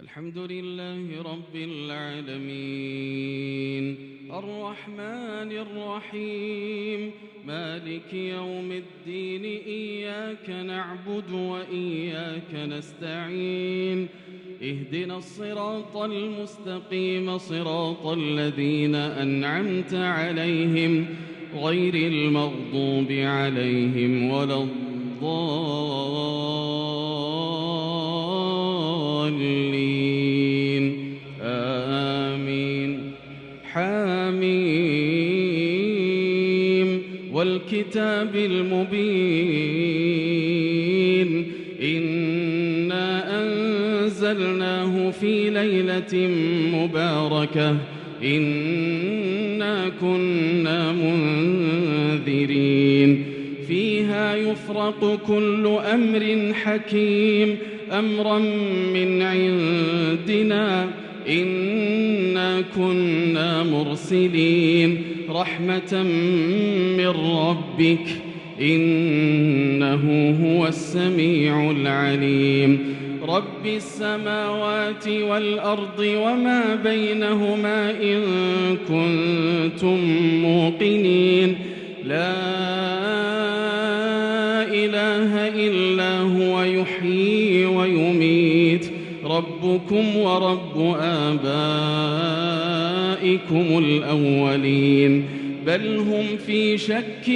الحمد لله رب العالمين الرحمن الرحيم مالك يوم الدين إياك نعبد وإياك نستعين اهدنا الصراط المستقيم صراط الذين أنعمت عليهم غير المغضوب عليهم ولا الضالين آمين حاميم والكتاب المبين إنا أنزلناه في ليلة مباركة إنا كنا منذرين فيها يفرق كل أمر حكيم أمرا من عندنا إنا كنا مرسلين رحمة من ربك إنه هو السميع العليم رب السماوات والأرض وما بينهما إن كنتم موقنين لا إله إلا هو يحيي ويميت ربكم ورب آبائكم الأولين بل هم في شك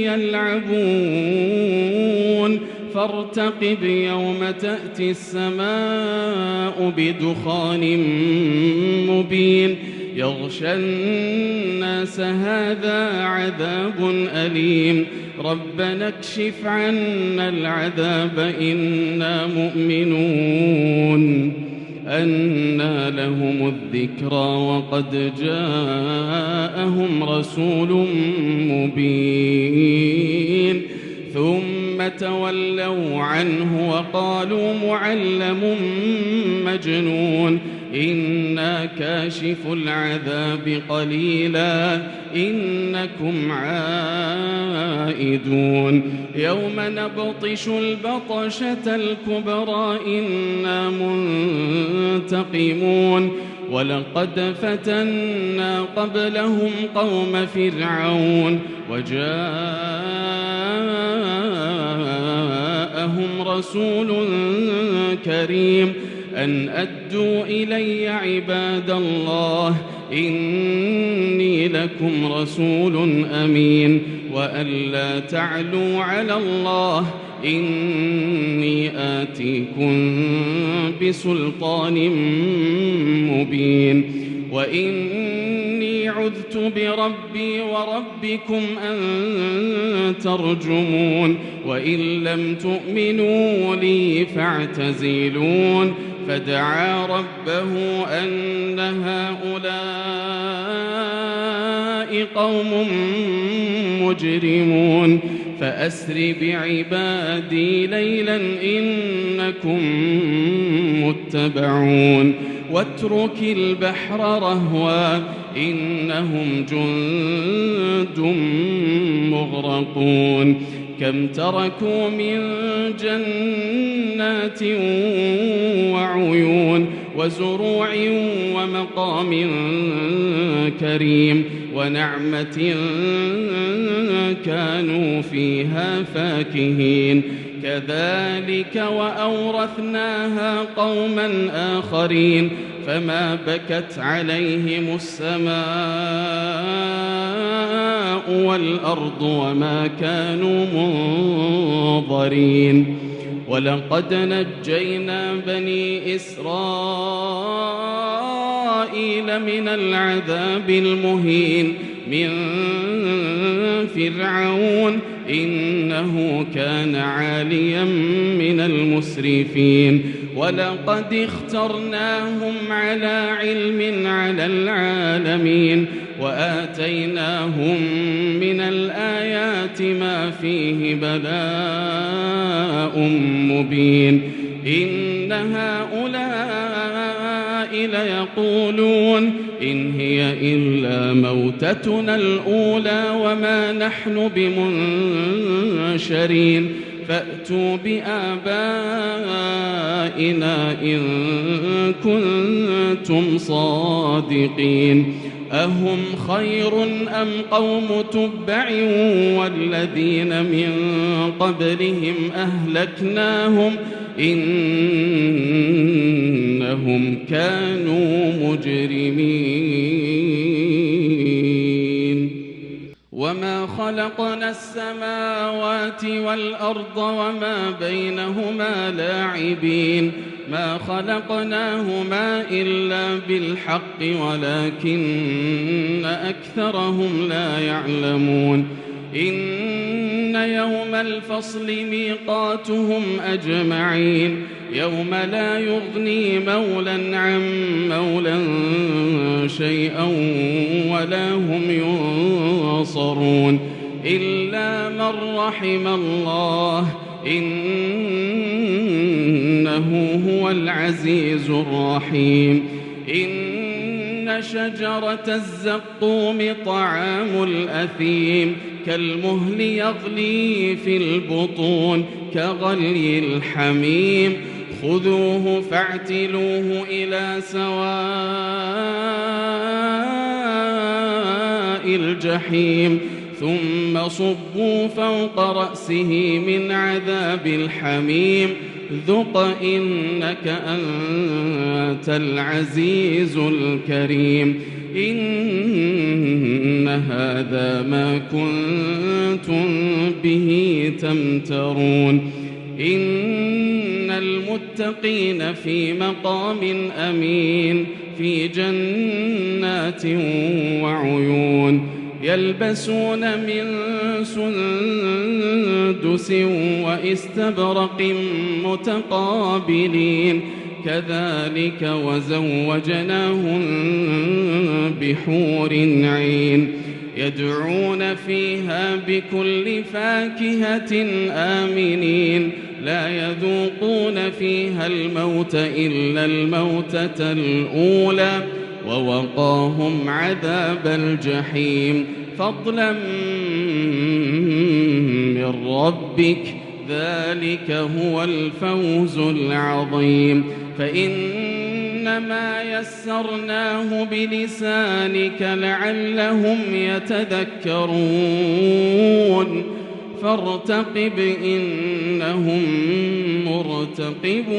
يلعبون فارتقب يوم تأتي السماء بدخان مبين يغشى الناس هذا عذاب أليم ربنا اكشف عنا العذاب إنا مؤمنون أنى لهم الذكرى وقد جاءهم رسول مبين ثم تولوا عنه وقالوا معلم مجنون إنا كاشف العذاب قليلا إنكم عائدون يوم نبطش البطشة الكبرى إنا منتقمون ولقد فتنا قبلهم قوم فرعون وجاءهم رسول كريم أن أدوا إلي عباد الله إني لكم رسول أمين وأن لا تعلوا على الله إني آتيكم بسلطان مبين وإني عذت بربي وربكم أن ترجمون وإن لم تؤمنوا لي فاعتزلون فدعا ربه أن هؤلاء قوم مجرمون فأسر بعبادي ليلا إنكم متبعون واترك البحر رهوا إنهم جند مغرقون كم تركوا من جنات وعيون وزروع ومقام كريم ونعمة كانوا فيها فاكهين كذلك وأورثناها قوما آخرين فما بكت عليهم السماء والأرض وما كانوا منظرين ولقد نجينا بني إسرائيل من العذاب المهين من فرعون إنه كان عاليا من المسرفين ولقد اخترناهم على علم على العالمين وآتيناهم من الآيات ما فيه بلاء مبين إن هؤلاء ليقولون إن هي إلا موتتنا الأولى وما نحن بمنشرين فأتوا بآبائنا إن كنتم صادقين أهم خير أم قوم تبع والذين من قبلهم أهلكناهم إنهم كانوا مجرمين وما خلقنا السماوات والأرض وما بينهما لاعبين ما خلقناهما إلا بالحق ولكن أكثرهم لا يعلمون إن يوم الفصل ميقاتهم أجمعين يوم لا يغني مولا عن مولا شيئا ولا هم ينصرون إلا من رحم الله إنه هو العزيز الرحيم إن شجرة الزقوم طعام الأثيم كالمهل يغلي في البطون كغلي الحميم خذوه فاعتلوه إلى سواء الجحيم ثم صبوا فوق رأسه من عذاب الحميم ذق إنك أنت العزيز الكريم إن هذا ما كنتم به تمترون إن المتقين في مقام أمين في جنات وعيون يلبسون من سندس وإستبرق متقابلين كذلك وزوجناهم بحور عين يدعون فيها بكل فاكهة آمنين لا يذوقون فيها الموت إلا الموتة الأولى ووقاهم عذاب الجحيم فضلا من ربك ذلك هو الفوز العظيم فإنما يسرناه بلسانك لعلهم يتذكرون فارتقب إنهم مرتقبون